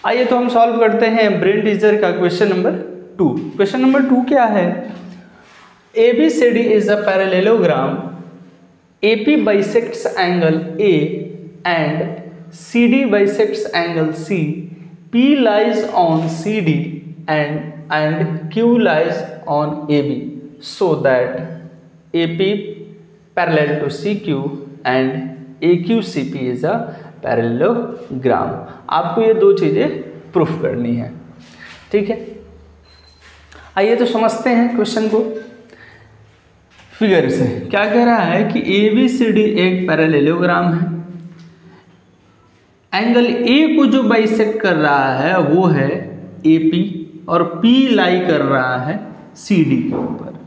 आइए तो हम सॉल्व करते हैं ब्रेन टीचर का क्वेश्चन नंबर 2। क्वेश्चन नंबर 2 क्या है? ABCD is a parallelogram, AP bisects angle A and CD bisects angle C, P lies on CD and Q lies on AB, so that AP parallel to CQ and AQCP is a parallelogram. आपको ये दो चीजें proof करनी है, ठीक है। आइए तो समझते हैं क्वेश्चन को फिगर से। क्या कह रहा है कि ABCD एक पैरेललोग्राम है, एंगल A को जो बाइसेक्ट कर रहा है वो है AP और P लाई कर रहा है CD के ऊपर।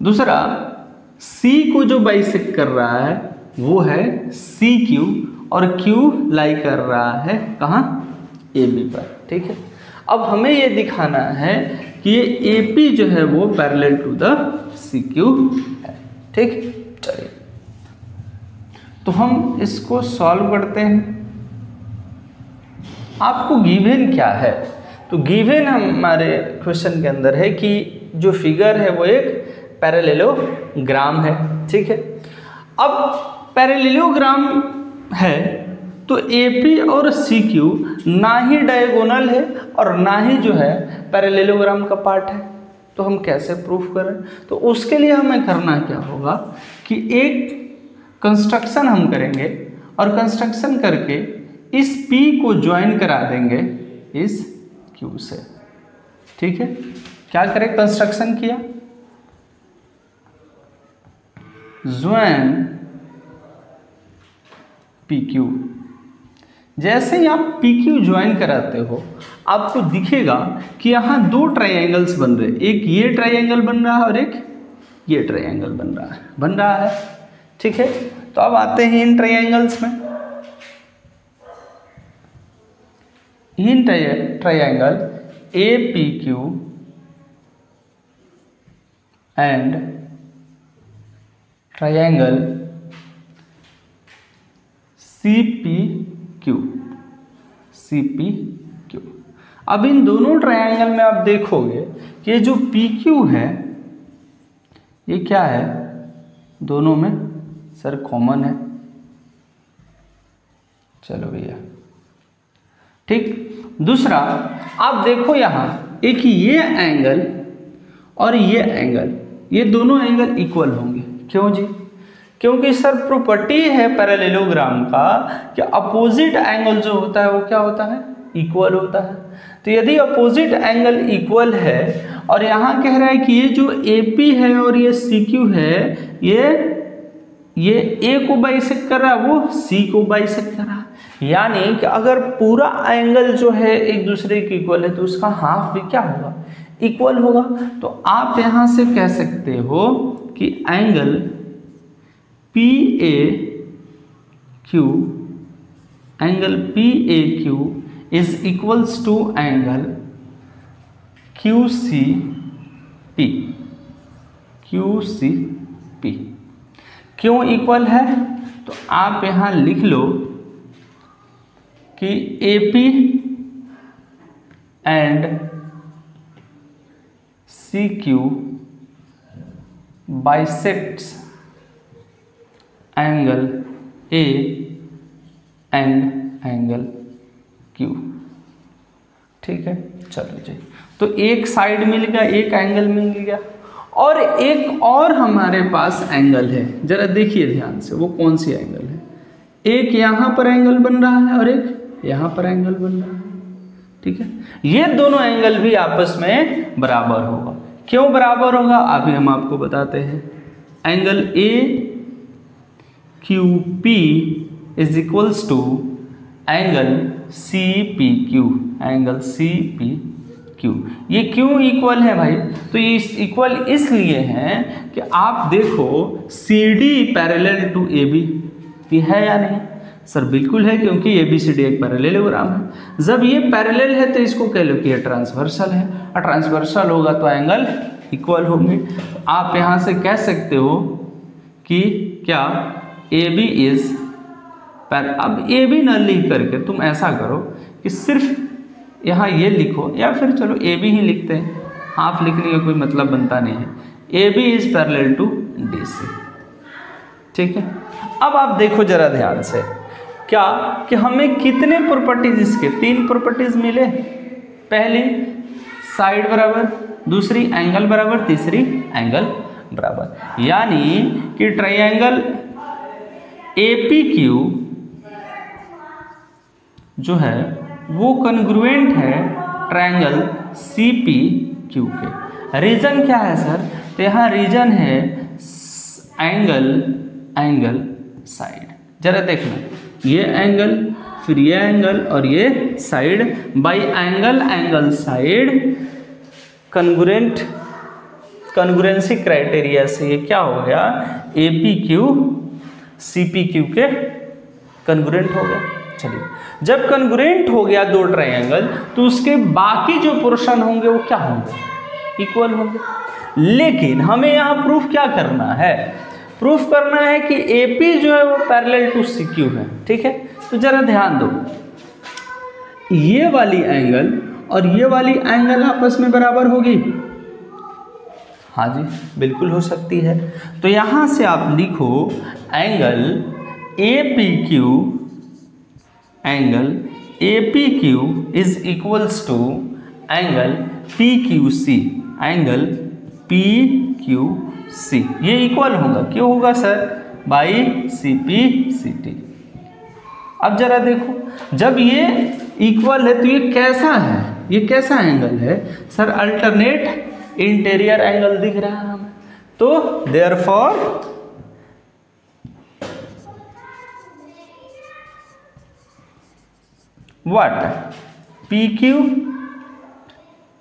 दूसरा C को जो बाइसेक्ट कर रहा है वो है CQ और Q लाई कर रहा है कहाँ? AB पर, ठीक है। अब हमें ये दिखाना है कि ये AP जो है वो पैरेलल टू द CQ है, ठीक। चलिए तो हम इसको सॉल्व करते हैं। आपको गिवन क्या है? तो गिवन हमारे क्वेश्चन के अंदर है कि जो फिगर है वो एक पैरेललोग्राम है, ठीक है। अब पैरेललोग्राम है तो AP और CQ ना ही डायगोनल है और ना ही जो है पैरेललोग्राम का पार्ट है, तो हम कैसे प्रूफ करें? तो उसके लिए हमें करना क्या होगा कि एक कंस्ट्रक्शन हम करेंगे और कंस्ट्रक्शन करके इस P को ज्वाइन करा देंगे इस Q से, ठीक है। क्या करें? कंस्ट्रक्शन किया, ज्वाइन PQ। जैसे ही आप PQ ज्वाइन कराते हो आपको दिखेगा कि यहाँ दो ट्राइंगल्स बन रहे, एक ये ट्राइंगल बन रहा है और एक ये ट्राइंगल बन रहा है, ठीक है। तो अब आते हैं इन ट्राइंगल्स में। In triangle APQ and triangle CPQ। अब इन दोनों ट्रायंगल में आप देखोगे कि ये जो PQ है ये क्या है? दोनों में सर कॉमन है। चलो भैया, ठीक। दूसरा आप देखो यहाँ एक ये एंगल और ये एंगल, ये दोनों एंगल इक्वल होंगे। क्यों जी? क्योंकि सर प्रॉपर्टी है पैरेललोग्राम का कि अपोजिट एंगल जो होता है वो क्या होता है? इक्वल होता है। तो यदि अपोजिट एंगल इक्वल है और यहाँ कह रहा है कि ये जो AP है और ये CQ है ये A को बाइसेक्ट कर रहा है, वो C को बाइसेक्ट कर रहा है, यानी कि अगर पूरा एंगल जो है एक दूसरे के इक्वल है तो उसका हाफ भी क्या होगा? इक्वल होगा। तो आप यहाँ से कह सकते हो कि angle PAQ is equals to angle QCP। क्यों इक्वल है? तो आप यहाँ लिख लो कि AP and CQ bisects angle A and angle Q, ठीक है। चलो जी, तो एक साइड मिल गया, एक एंगल मिल गया, और एक और हमारे पास एंगल है। जरा देखिए ध्यान से, वो कौन सी एंगल है? एक यहाँ पर एंगल बन रहा है और एक यहाँ पर एंगल बन रहा है, ठीक है। ये दोनों एंगल भी आपस में बराबर होगा। क्यों बराबर होगा अभी हम आपको बताते हैं। Angle AQP is equals to angle CPQ। Angle CPQ ये क्यों इक्वल है भाई? तो ये इक्वल इसलिए है कि आप देखो CD पैरेलल टू AB, ये है या नहीं? सर बिल्कुल है, क्योंकि ABCD एक पैरेललोग्राम है। जब ये पैरेलल है तो इसको कह लो कि ये ट्रांसवर्सल है, और ट्रांसवर्सल होगा तो एंगल इक्वल होंगे। तो आप यहाँ से कह सकते हो कि क्या AB इज अब AB न लिख करके तुम ऐसा करो कि सिर्फ यहाँ ये लिखो, या फिर चलो ए बी ही लिखते हैं, हाफ लिखने का कोई मतलब बनता नहीं है। A B is parallel to D C. ठीक है, अब आप देखो जरा ध्यान से, क्या कि हमें कितने प्रॉपर्टीज, इसके 3 प्रॉपर्टीज मिले। पहली साइड बराबर, दूसरी एंगल बराबर, तीसरी एंगल बराबर, यानी कि ट्रायंगल APQ जो है वो कन्ग्रुएंट है ट्रायंगल CPQ के। रीजन क्या है सर? तो यहाँ रीजन है एंगल साइड। जरा देखना, ये एंगल, फिर ये एंगल और ये side, by angle side congruency criteria से ये क्या हो गया, APQ CPQ के कन्ग्रुएंट हो गया। चलिए, जब कन्ग्रुएंट हो गया 2 ट्रायंगल, तो उसके बाकी जो पोर्शन होंगे वो क्या होंगे, इक्वल होंगे। लेकिन हमें यहाँ प्रूफ क्या करना है, प्रूफ करना है कि AP जो है वो पैरेलल टू CQ है। ठीक है, तो जरा ध्यान दो, ये वाली एंगल और ये वाली एंगल आपस में बराबर होगी। हाँ जी, बिल्कुल हो सकती है। तो यहाँ से आप लिखो angle APQ is equals to angle PQC, angle PQC ये इक्वल होगा, क्यों होगा सर, बाई CPCT। अब जरा देखो, जब ये इक्वल है तो ये कैसा है, ये कैसा एंगल है सर, अल्टरनेट इंटीरियर एंगल दिख रहा है हमें। तो देयरफॉर व्हाट, PQ,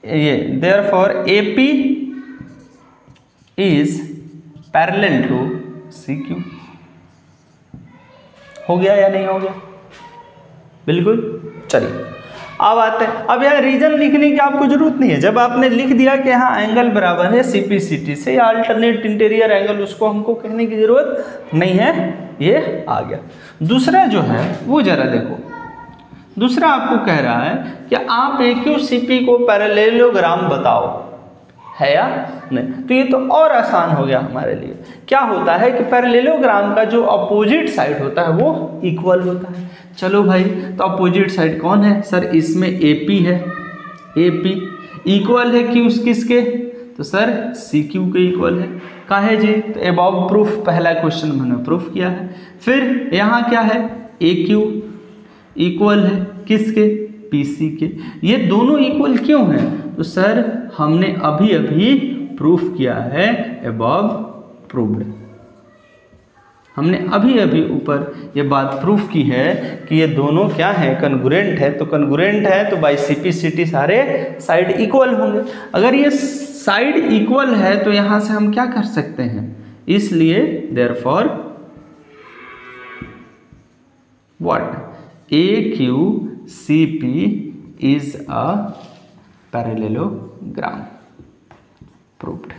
ये therefore AP is parallel to CQ। हो गया या नहीं हो गया? बिल्कुल। चलिए, अब आते हैं, अब यहाँ रीजन लिखने की आपको जरूरत नहीं है। जब आपने लिख दिया कि हाँ एंगल बराबर है CPCT से, या अल्टरनेट इंटीरियर एंगल, उसको हमको कहने की जरूरत नहीं है, ये आ गया। दूसरा जो है वो जरा देखो, दूसरा आपको कह रहा है कि आप AQCP को पैरेललोग्राम बताओ, है या नहीं। तो ये तो और आसान हो गया हमारे लिए। क्या होता है कि पैरेललोग्राम का जो अपोजिट साइड होता है वो इक्वल होता है। चलो भाई, तो अपोजिट साइड कौन है सर, इसमें AP है, AP इक्वल है किसके, तो सर CQ के इक्वल है। काहे जी, तो अबव प्रूफ, पहला क्वेश्चन मैंने प्रूफ किया है। फिर यहाँ क्या है, AQ इक्वल है किसके, PC के। ये दोनों इक्वल क्यों हैं, तो सर हमने अभी अभी प्रूफ किया है, अबव प्रूव्ड। हमने अभी अभी ऊपर ये बात प्रूफ की है कि ये दोनों क्या है, कन्ग्रुएंट है। तो कन्ग्रुएंट है तो बाई CPCT सारे साइड इक्वल होंगे। अगर ये साइड इक्वल है तो यहाँ से हम क्या कर सकते हैं, इसलिए therefore what, AQCP is a parallelogram, proved.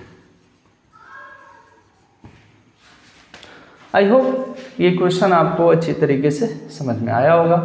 I hope ये क्वेश्चन आपको अच्छी तरीके से समझ में आया होगा।